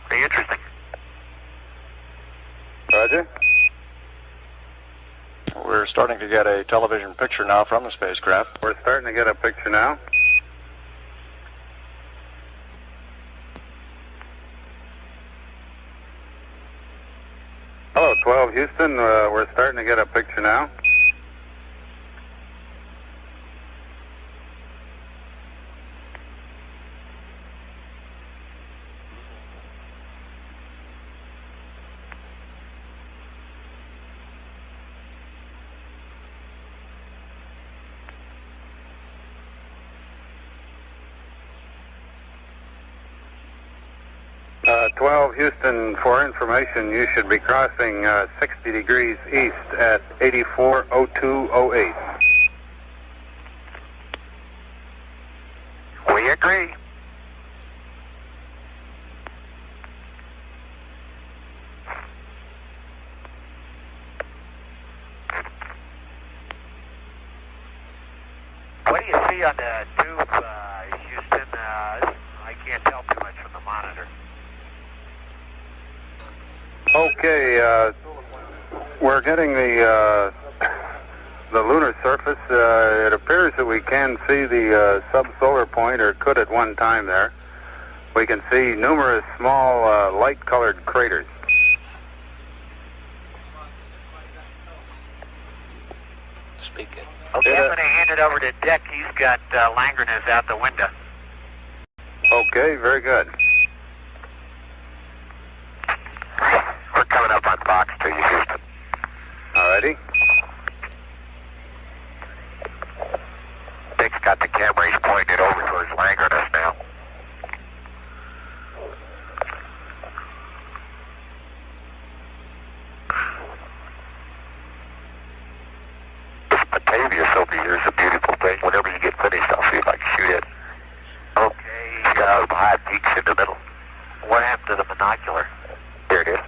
Very interesting. Roger. We're starting to get a television picture now from the spacecraft. We're starting to get a picture now. Hello, 12 Houston. We're starting to get a picture now. Uh, 12 Houston, for information, you should be crossing 60 degrees east at 840208. We agree. What do you see on the tube, Houston? I can't tell too much from the monitor. Okay, we're getting the lunar surface. It appears that we can see the subsolar point, or could at one time there. We can see numerous small light-colored craters. Speaking. Okay, I'm going to hand it over to Dick. He's got Langrenus out the window. Okay, very good. We're coming up on Fox to you, Houston. Alrighty. Dick's got the camera. He's pointing it over towards Langrenus now. This Batavia over here is a beautiful thing. Whenever you get finished, I'll see if I can shoot it. Okay, high peaks in the middle. What happened to the binocular? There it is.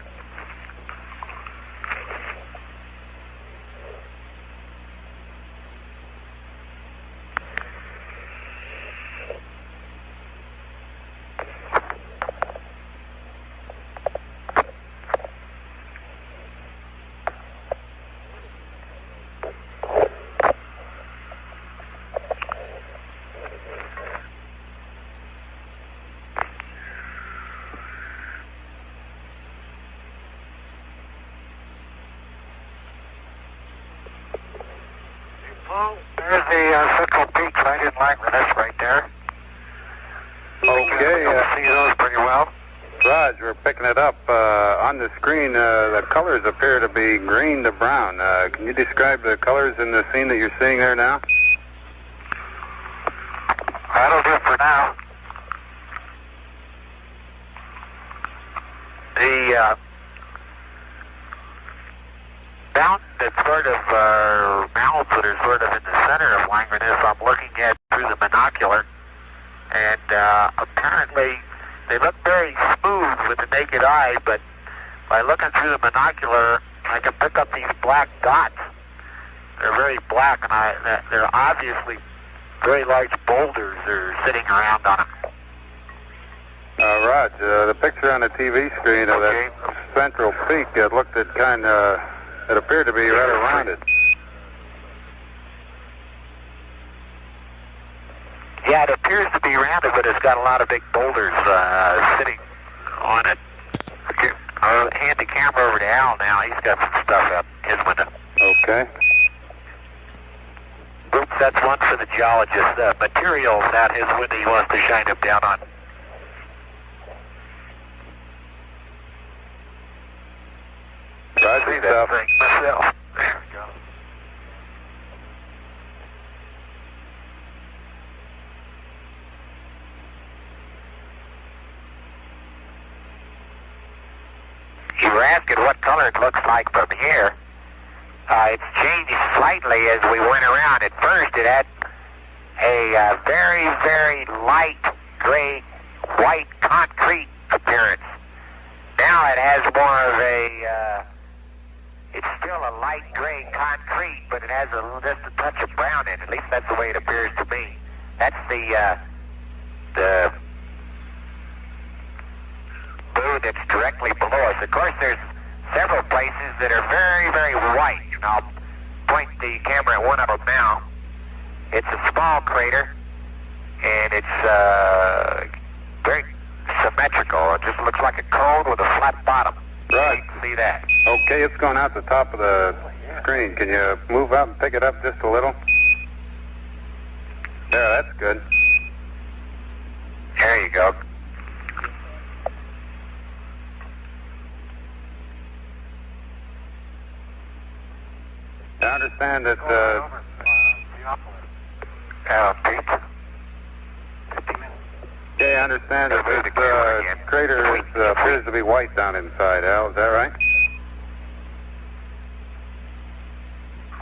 Well, there's the Central Peak right in Langrenus right there. Okay, see those pretty well. Raj, we're picking it up. On the screen, the colors appear to be green to brown. Can you describe the colors in the scene that you're seeing there now? That'll do for now. The mountain that's sort of mountains that are sort of in the center of Langrenus, I'm looking at through the binocular, and apparently they look very smooth with the naked eye, but by looking through the binocular, I can pick up these black dots. They're very black, and they're obviously very large boulders that are sitting around on them. Raj, the picture on the TV screen of that Central Peak, it looked at it appeared to be rather rounded. Yeah, it appears to be rounded, but it's got a lot of big boulders sitting on it. I'll hand the camera over to Al now. He's got some stuff out his window. Okay. Oops, that's one for the geologist. Materials out his window he wants to shine them down on. I see that thing myself. There we go. You were asking what color it looks like from here. It's changed slightly as we went around. At first it had a very, very light gray, white concrete appearance. Now it has more of a, it's still a light gray concrete, but it has just a touch of brown in it. At least that's the way it appears to me. That's the blue that's directly below us. Of course, there's several places that are very, very white, and I'll point the camera at one of them now. It's a small crater, and it's very symmetrical. It just looks like a cone with a flat bottom. Right. You can see that. Okay, it's going out the top of the screen. Can you move up and pick it up just a little? There, that's good. There you go. I understand that Pete. yeah, I understand that Move this the camera again. crater appears to be white down inside, Al. Is that right?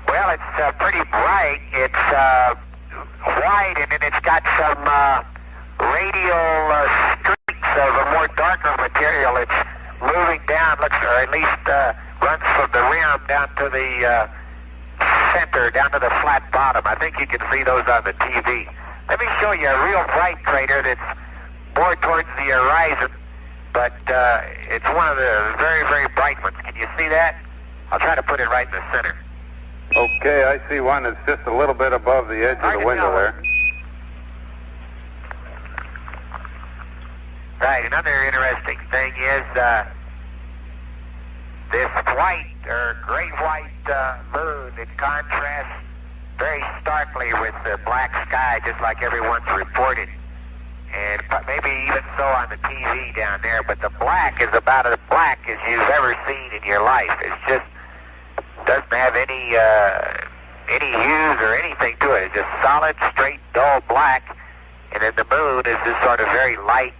Well, it's pretty bright. It's white, and then it's got some radial streaks of a more darker material. It's moving down, looks, or at least runs from the rim down to the center, down to the flat bottom. I think you can see those on the TV. Let me show you a real bright crater that's more towards the horizon, but it's one of the very, very bright ones. Can you see that? I'll try to put it right in the center. Okay, I see one that's just a little bit above the edge of the window there. Right, another interesting thing is this white or great white moon, it contrasts very starkly with the black sky, just like everyone's reported. And maybe even so on the TV down there, but the black is about as black as you've ever seen in your life. It's just doesn't have any hues or anything to it. It's just solid, straight, dull black, and then the moon is this sort of very light,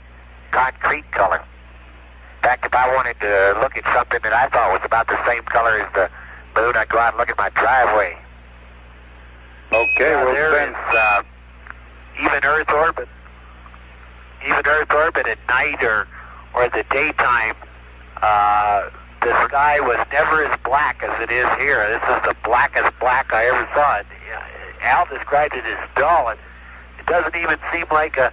concrete color. In fact, if I wanted to look at something that I thought was about the same color as the moon, I'd go out and look at my driveway. Okay, well there then. is even Earth orbit. Even Earth orbit at night or the daytime, the sky was never as black as it is here. This is the blackest black I ever saw. Al described it as dull, and it doesn't even seem like a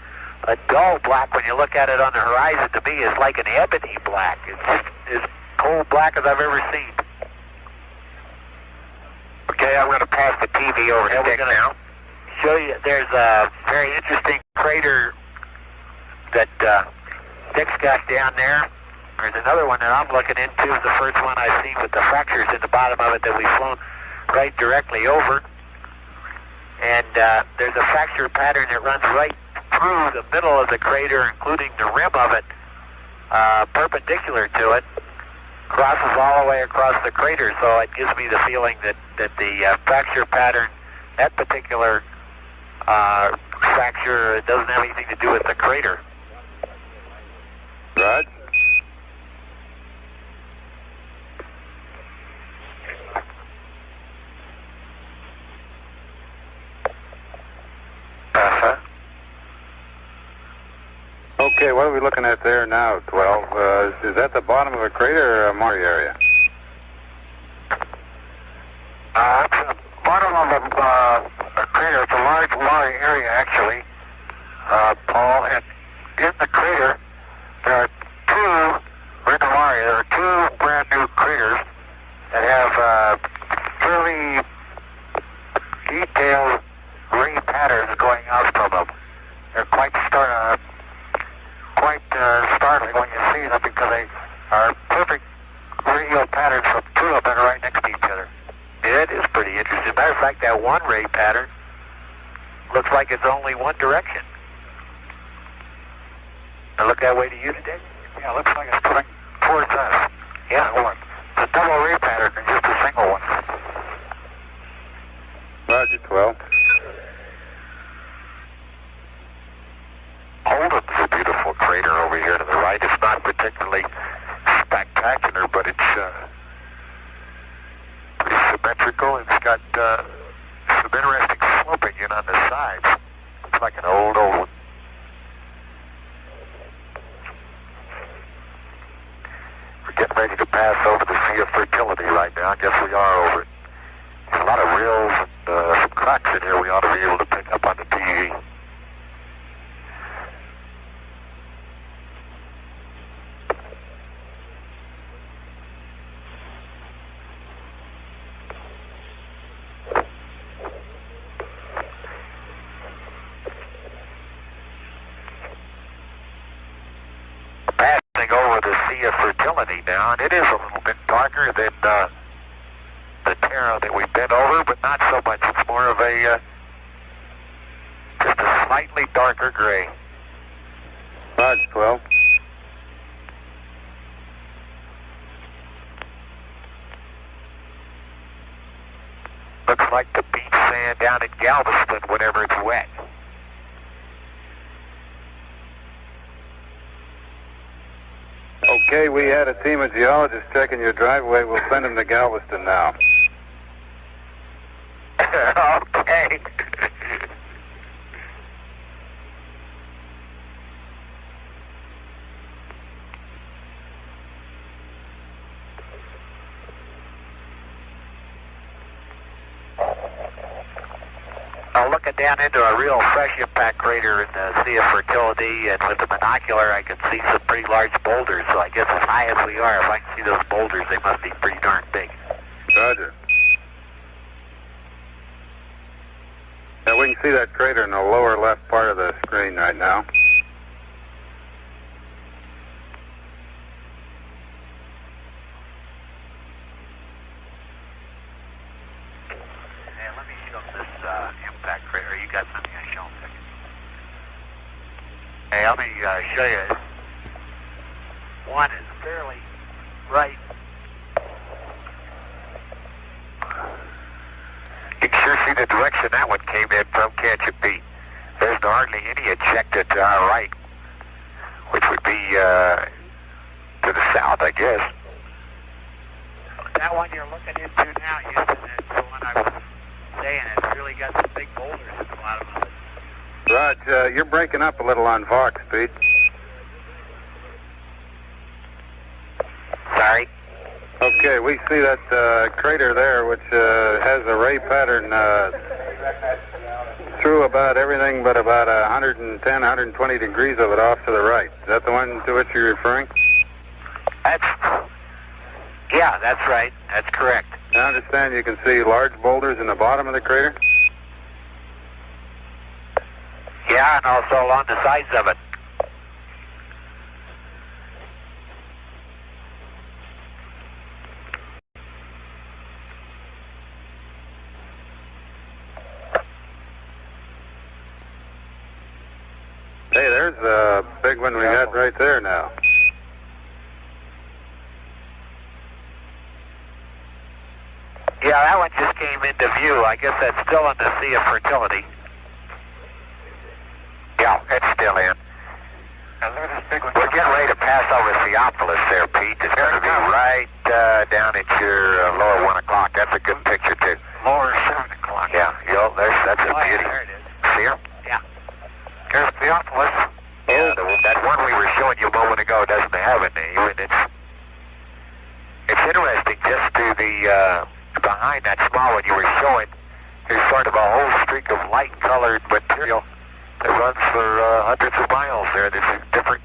dull black when you look at it on the horizon. To me, it's like an ebony black. It's just as cold black as I've ever seen. Okay, I'm going to pass the TV over to Dick now. Show you, there's a very interesting crater that Dick's got down there. There's another one that I'm looking into, the first one I've seen with the fractures in the bottom of it that we've flown right directly over. And there's a fracture pattern that runs right through the middle of the crater, including the rim of it, perpendicular to it, crosses all the way across the crater. So it gives me the feeling that the fracture pattern, that particular fracture, doesn't have anything to do with the crater. Rod? Uh-huh. Okay, what are we looking at there now, 12? Is that the bottom of a crater or a Maury area? It's the bottom of a crater. It's a large Maury area, actually, Paul. And in the crater, there are two brand new craters that have fairly detailed ray patterns going out from them. They're quite startling when you see them because they are perfect radial patterns from two of them right next to each other. Yeah, it is pretty interesting. Matter of fact, that one ray pattern looks like it's only one direction. Now look that way to you today? Yeah, it looks like it's coming towards us. Yeah, one. It's a double ray pattern and just a single one. Roger, 12. Holden's a beautiful crater over here to the right. It's not particularly spectacular, but it's pretty symmetrical. It's got some interesting sloping in on the sides. It's like an old one. We're getting ready to pass over the Sea of Fertility right now. I guess we are over it. There's a lot of rills and some cracks in here we ought to be able to pick up on the TV. the Sea of Fertility now, and it is a little bit darker than the Terra that we've been over, but not so much. It's more of a just a slightly darker gray. Roger, 12. Looks like the beach sand down in Galveston whenever it's wet. Okay, we had a team of geologists checking your driveway. We'll send them to Galveston now. Okay. I'm looking down into a real fresh impact crater in the Sea of Fertility, and with the binocular I can see some pretty large boulders, so I guess as high as we are, if I can see those boulders, they must be pretty darn big. Roger. Yeah, we can see that crater in the lower left part of the screen right now. Hey, let me show this impact crater. You got something I show them? Hey, let me show you. One is fairly right. You can sure see the direction that one came in from, can't you, Pete? There's hardly any ejected to our right, which would be to the south, I guess. That one you're looking into now, Houston, is the one I was saying. It's really got some big boulders at the bottom of it. Raj, you're breaking up a little on Vox, Pete. Sorry? Okay, we see that crater there, which has a ray pattern through about everything but about 110, 120 degrees of it off to the right. Is that the one to which you're referring? Yeah, that's right. That's correct. I understand you can see large boulders in the bottom of the crater? Yeah, and also along the sides of it. Hey, there's a big one we got right there now. Yeah, that one just came into view. I guess that's still in the Sea of Fertility. Yeah, it's still in. We're getting ready to pass over Theophilus there, Pete. It's going to be right down at your lower 1 o'clock. That's a good picture, too. Lower 7 o'clock. Yeah, that's a beauty. There it is. See her? Yeah. There's Theophilus. Yeah, that one we were showing you a moment ago doesn't have a name, and it's interesting just to the behind that small one you were showing. There's sort of a whole streak of light-colored material that runs for hundreds of miles there. There's a different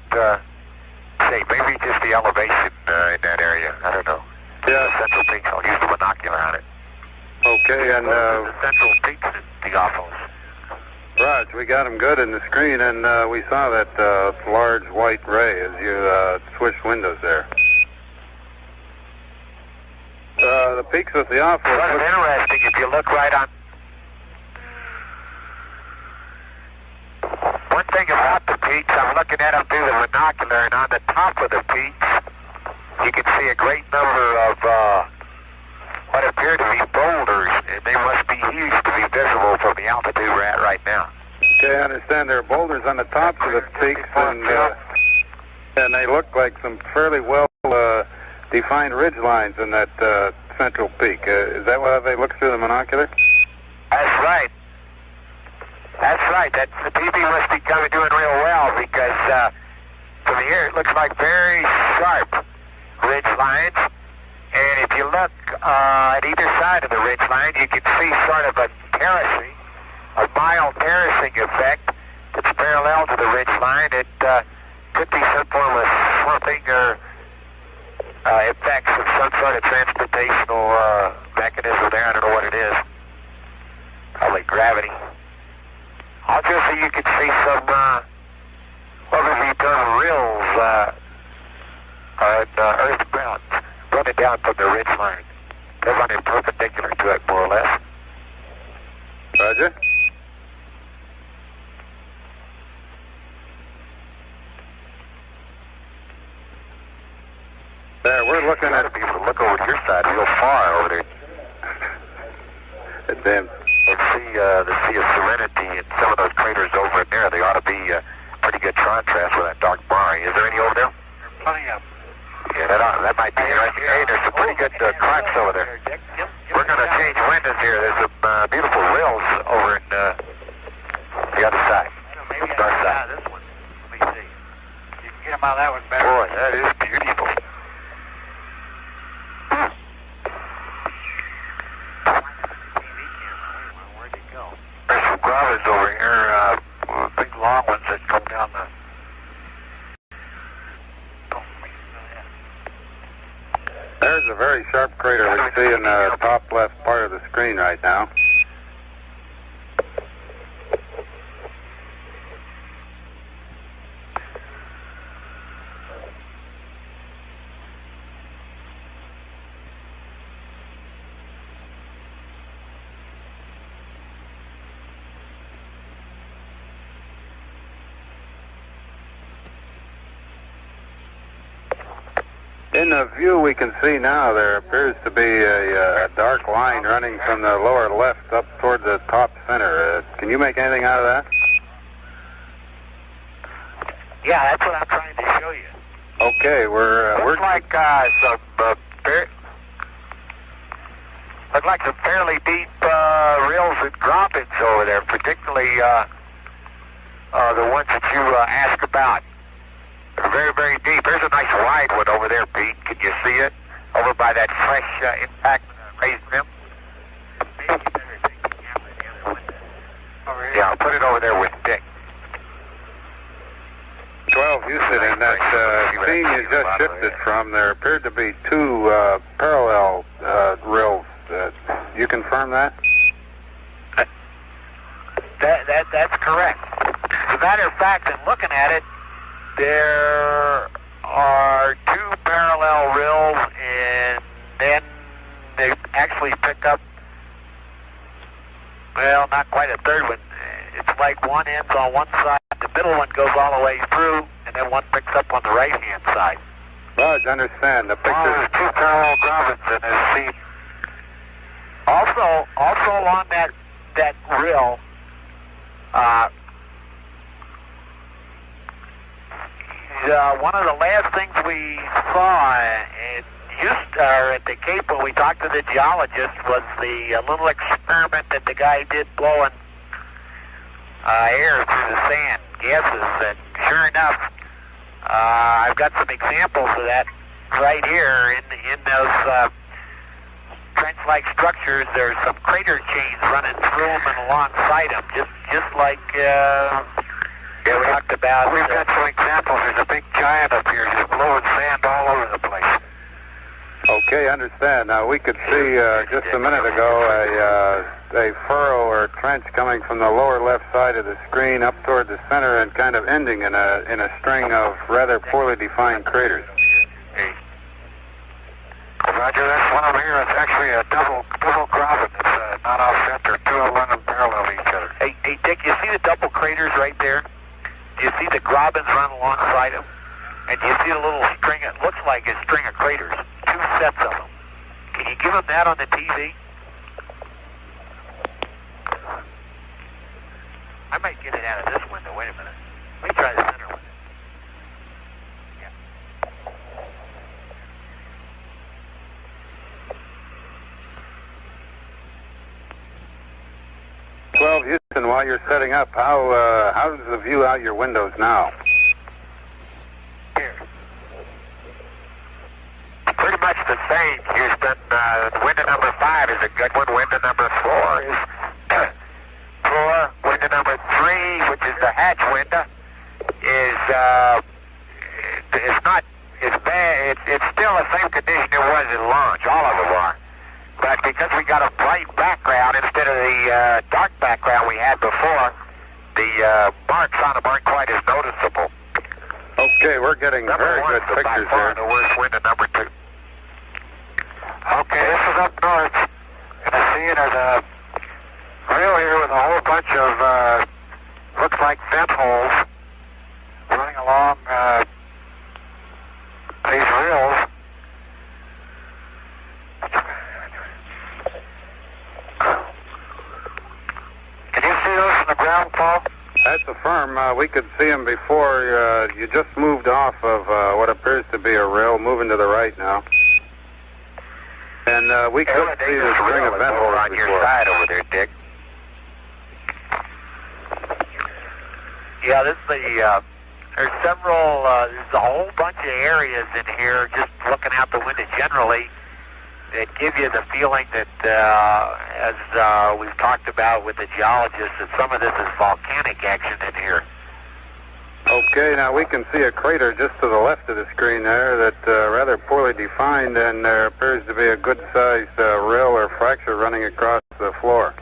shape. Maybe just the elevation in that area. I don't know. Yeah. The central peaks. I'll use the binocular on it. Okay, and the central peaks in Theophilus. Raj, we got them good in the screen, and we saw that large white ray as you switched windows there. The peaks of Theophilus... Well, it's interesting if you look right on... One thing about the peaks, I'm looking at them through the binocular, and on the top of the peaks, you can see a great number of what appear to be boulders, and they must be huge to be visible from the altitude we're at right now. Okay, I understand there are boulders on the tops of the peaks, and they look like some fairly well defined ridge lines in that central peak. Is that what they look through the binocular? That's right. That's right. The PB must be doing real well, because from here it looks like very sharp ridge lines. And if you look at either side of the ridge line, you can see sort of a terracing, a mild terracing effect that's parallel to the ridge line. It could be some form of slumping or effects of some sort of transportational mechanism there. I don't know what it is. Probably gravity. Also, so you can see some what would be termed rills an earth ground running down from the ridge line. They're running perpendicular to it, more or less. Roger. There, we're looking Try at... to be able to look over to your side real far over there Them. and see the Sea of Serenity and some of those craters over in there. They ought to be pretty good contrast with that dark brine. Is there any over there? Plenty of. Yeah, that might be interesting. Hey, there's some pretty good cracks over there. We're going to change windows here. There's some beautiful rills over in the other side. Maybe Dark I side. this one. Let me see. You can get them out of that one better. Boy, that is beautiful. TV camera. Where'd it go? There's some gravas over here, big long ones that come down the... Oh, wait, There's a very sharp crater we see in the top left part of the screen right now. In the view we can see now, there appears to be a dark line running from the lower left up toward the top center. Can you make anything out of that? Yeah, that's what I'm trying to show you. Okay, we're Looks like some look like some fairly deep rills and droppings over there, particularly the ones that you asked about. They're very, very deep. There's a nice wide one over there, Pete. Can you see it? Over by that fresh impact raised rim? Maybe you better take the camera the other window. Over here. Yeah, I'll put it over there with Dick. 12 Houston, in that scene you just shifted from, there appeared to be two parallel rills. You confirm that? That's correct. As a matter of fact, in looking at it, there are two parallel rills, and then they actually pick up, well, not quite a third one. It's like one ends on one side, the middle one goes all the way through, and then one picks up on the right-hand side. Raj, understand the picture. There's two parallel gravins in this seat. Also along that rill, one of the last things we saw in Houston, or at the Cape when we talked to the geologist, was the little experiment that the guy did blowing air through the sand, gases, and sure enough, I've got some examples of that right here in those trench-like structures. There's some crater chains running through them and alongside them, just like we talked about. We've got some examples. There's a big giant up here just blowing sand all over the place. Okay, understand. Now, we could see just a minute ago a furrow or trench coming from the lower left side of the screen up toward the center and kind of ending in a string of rather poorly defined craters. Hey. Roger, that's one over here. It's actually a double graben. It's not off center. Two of them running parallel to each other. Hey, Dick, you see the double craters right there? Do you see the grabens run alongside them? And do you see the little string? It looks like a string of craters. Two sets of them. Can you give them that on the TV? I might get it out of this window. Wait a minute. Let me try the center one. Yeah. 12 Houston, while you're setting up, how's the view out your windows now? Here. Pretty much the same, Houston. Window number 5 is a good one. Window number 4 is poor. Window number 3, which is the hatch window, is it's not as bad. It's still the same condition it was in launch. All of them are. But because we got a bright background instead of the dark background we had before, the marks on them aren't quite as noticeable. Okay. Okay, we're getting Number very one good is by pictures far there. the worst wind of number 2. Okay, this is up north. And I see it as a rail here with a whole bunch of, looks like vent holes running along these rails. Can you see those from the ground, Paul? That's a firm. We could see them before. You just moved off of what appears to be a rail, moving to the right now. And we could see the string of vent holes on your before. side over there, Dick. Yeah, this is the, there's several, there's a whole bunch of areas in here, just looking out the window generally, that give you the feeling that, as we've talked about with the geologists, that some of this is volcanic action in here. Okay, now we can see a crater just to the left of the screen there that's rather poorly defined, and there appears to be a good-sized rill or fracture running across the floor.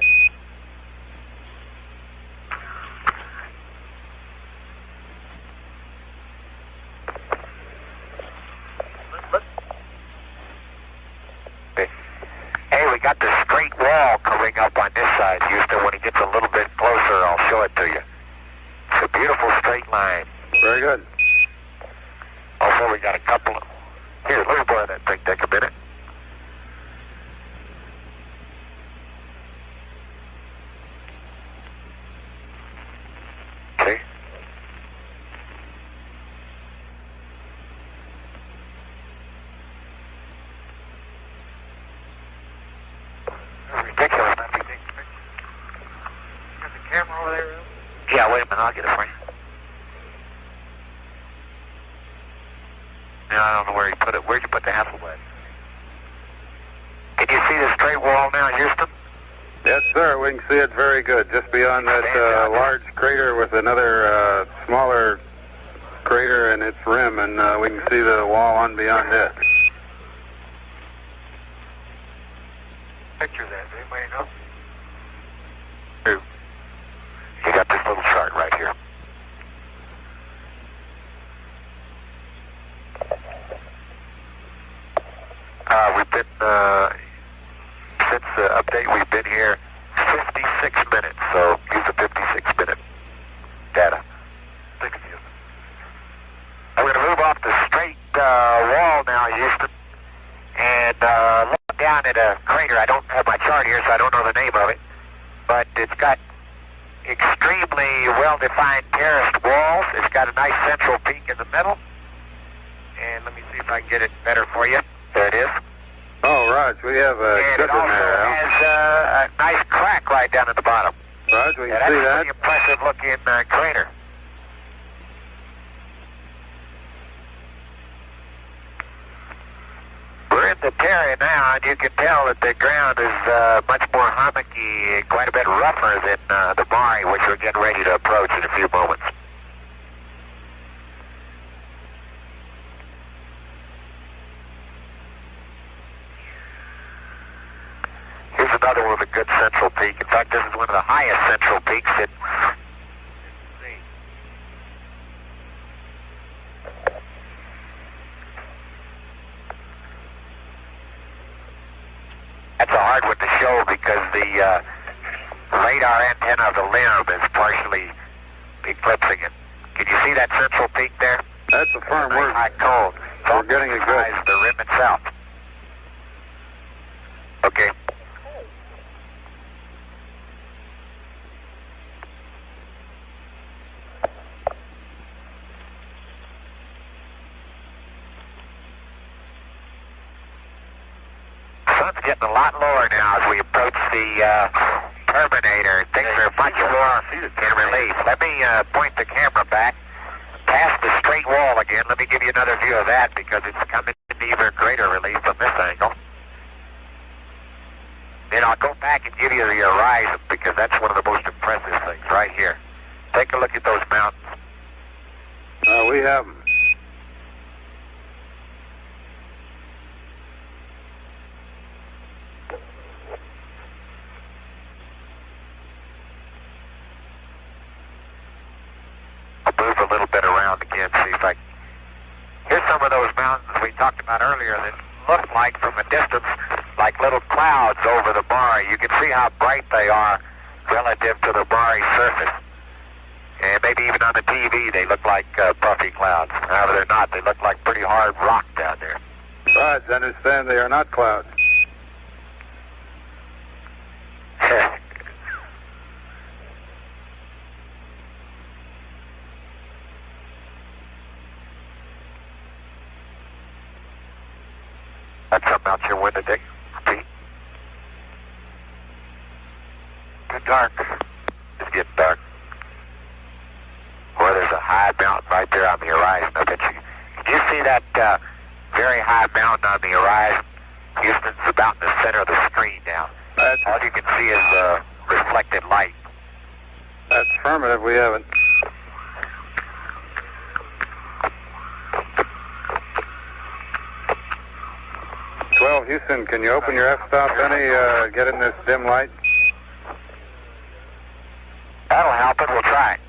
Hey, we got the straight wall coming up on this side, Houston. When it gets a little bit closer, I'll show it to you. It's a beautiful straight line. Very good. Also, we got a couple of... Here, let me borrow that thing, take a minute. Okay. Ridiculous, not to take the picture. Got the camera over there, Will? Yeah, wait a minute, I'll get it for you. Now, I don't know where he put it. Where'd you put the Hasselblad? Can you see the straight wall now, Houston? Yes, sir. We can see it very good. Just beyond that large crater with another smaller crater in its rim, and we can see the wall on beyond it. Picture that. Anybody know? Who? You got this little chart right here. We've been, since the update, we've been here 56 minutes, so use the 56-minute data. Thanks, Houston. I'm going to move off the straight wall now, Houston, and look down at a crater. I don't have my chart here, so I don't know the name of it, but it's got extremely well-defined terraced walls. It's got a nice central peak in the middle, and let me see if I can get it better for you. There it is. Oh, Raj, we have a And good it one also there, Al. has a nice crack right down at the bottom. Raj, we can Yeah, that's see a that. pretty impressive looking crater. We're in the terrain now, and you can tell that the ground is much more hummocky, quite a bit rougher than the Maury, which we're getting ready to approach in a few moments. Here's another one with a good central peak. In fact, this is one of the highest central peaks that... That's a hard one to show because the radar antenna of the limb is partially eclipsing it. Can you see that central peak there? That's a firm Nice word. high cone. We're getting it good. The rim itself. Okay. Sun's getting a lot lower now as we approach the Terminator. Things are much more in relief. Let me point the camera back past the straight wall again. Let me give you another view of that because it's coming into even greater relief from this angle. Then I'll go back and give you the horizon because that's one of the most impressive things right here. Take a look at those mountains. We have them. I'll move a little bit around again, see if I Here's some of those mountains we talked about earlier that look like, from a distance, like little clouds over the Maury. You can see how bright they are relative to the Maury surface. And maybe even on the TV they look like puffy clouds. However, they're not. They look like pretty hard rock down there. Right, I understand they are not clouds. That's something out your window, Dick. Pete. It's dark. It's getting dark. Well, there's a high mountain right there on the horizon. I bet you. Did you see that very high mountain on the horizon? Houston's about in the center of the screen now. All you can see is reflected light. That's affirmative. We haven't. Houston, can you open your f-stop any, get in this dim light? That'll help it. We'll try it.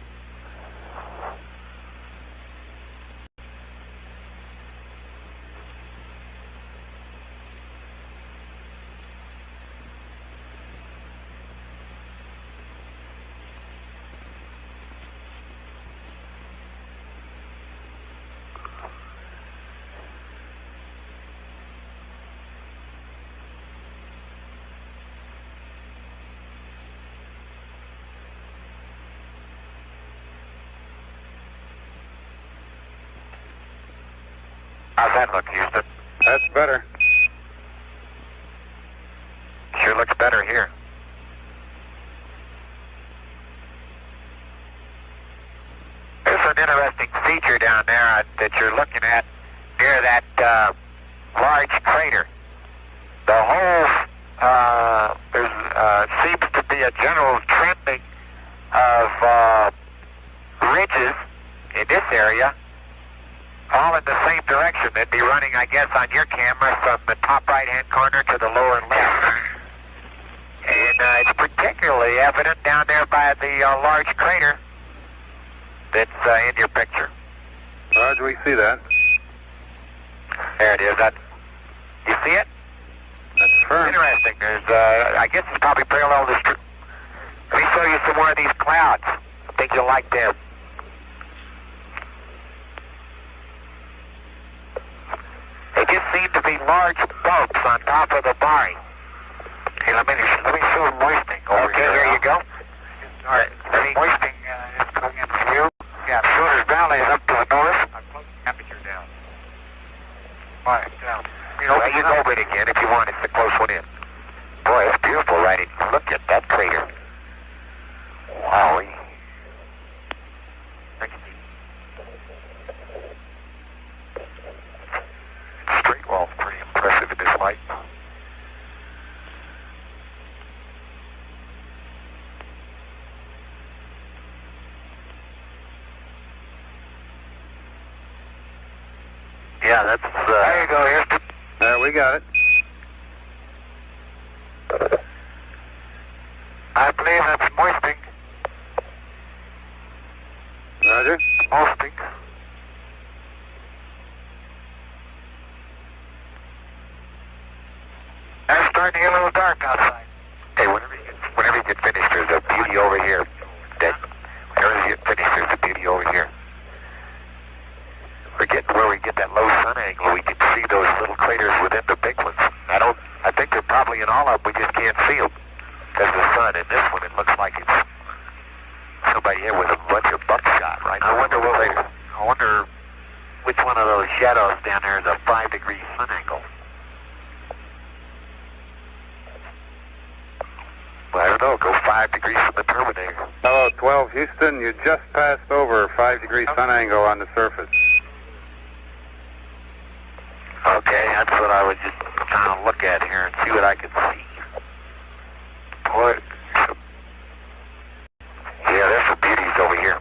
How's that look, Houston? That's better. Sure looks better here. There's an interesting feature down there that you're looking at near that large crater. The whole, there seems to be a general trending of ridges in this area, all in the same direction. They'd be running, I guess, on your camera from the top right-hand corner to the lower left. And it's particularly evident down there by the large crater that's in your picture. Roger, we see that. There it is. You see it? That's firm. Interesting. There's, I guess it's probably parallel to the street. Let me show you some more of these clouds. I think you'll like them. They just seem to be large bumps on top of the Maury. Hey, let me show moistening over here. Okay, here you go. All right, moistening is coming into view. Yeah, Schroeder's Valley is up to the north. I'll close the temperature down. All right, down. You can over it again if you want. It's a close one in. Boy, it's beautiful right in. Look at that crater. Wowie. Straight wall's pretty impressive in this light. Yeah, that's... there you go, Houston. There, we got it. I believe that's moisting. Roger. Moisting. It's starting to get a little dark outside. Hey, whenever you get finished, there's a beauty over here. Whenever you get finished, there's a beauty over here. We're getting where we get that low sun angle. We can see those little craters within the big ones. I think they're probably in all of them. We just can't see them because of the sun. In this one, it looks like it's somebody here with a bunch of buckshot, right? I wonder which one of those shadows down there is a 5-degree sun angle. Well, I don't know. Go 5 degrees from the Terminator. Hello, 12 Houston. You just passed over a 5-degree sun angle on the surface. Okay, that's what I was just trying to look at here and see what I could see. Boy, yeah, there's some beauties over here.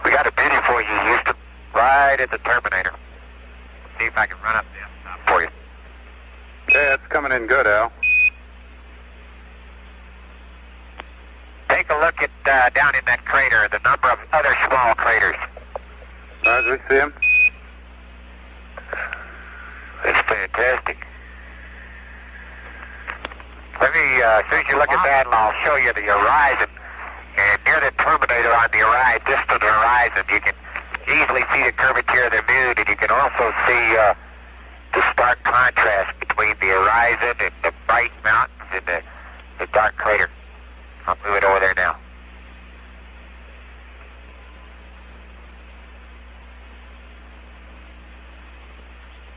We got a beauty for you, Houston, right at the Terminator. See if I can run up the top for you. Okay, that's coming in good, Al. Take a look at down in that crater, the number of other small craters. Roger, we see him. It's fantastic. Let me, as soon as you look at that, I'll show you the horizon. And near the terminator on the horizon, distant horizon, you can easily see the curvature of the moon, and you can also see the stark contrast between the horizon and the bright mountains and the dark crater. I'll move it over there now.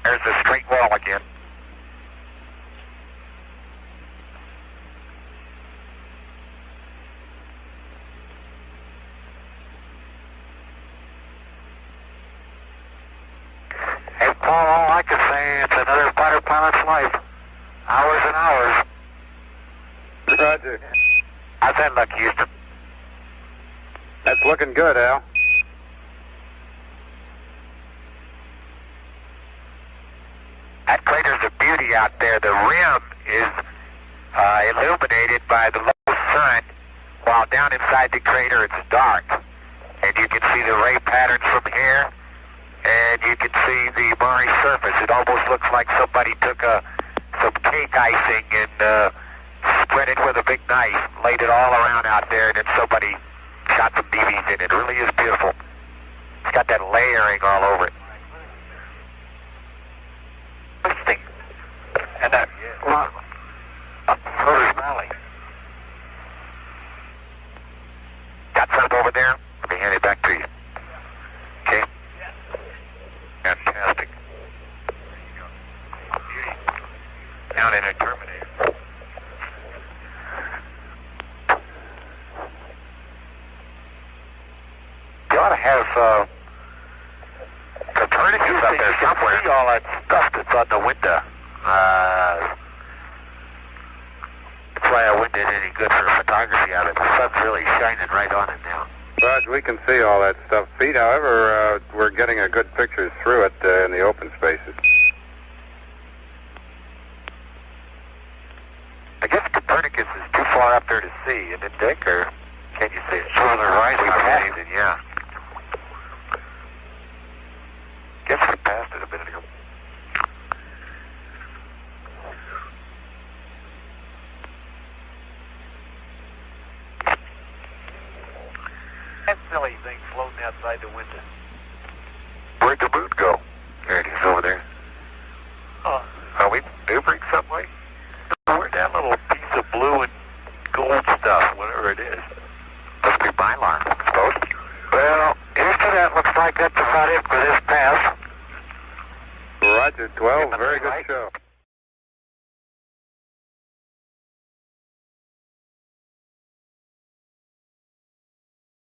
There's the straight wall again. Hey, Paul, all I can say, it's another fighter pilot's life. Hours and hours. Roger. How's that look, Houston? That's looking good, Al. That crater's a beauty out there. The rim is illuminated by the low sun, while down inside the crater it's dark. And you can see the ray patterns from here, and you can see the Mare surface. It almost looks like somebody took some cake icing and spread it with a big knife, laid it all around out there, and then somebody shot some BBs in it. It really is beautiful. It's got that layering all over it. Interesting. And that up Rotors Valley. Got something over there? Let me hand it back to you. Okay? Fantastic. Down in a Terminator. You ought to have Copernicus up there somewhere. See all that stuff that's on the window. That's why I wouldn't do any good for photography of it. The sun's really shining right on it now. Roger, we can see all that stuff. Pete, however, we're getting a good picture through it in the open spaces. I guess Copernicus is too far up there to see, isn't it, Dick? Or can you see it? Further right, we passed it, yeah. Guess we passed it a minute ago. That silly thing floating outside the window. Where'd the moon go? There it is over there. Are we maneuvering some way? Where'd that little piece of blue and gold stuff, whatever it is? Must be Mylar, I suppose. Well, Houston, that looks like that's about it for this pass. Roger, 12. Very good show.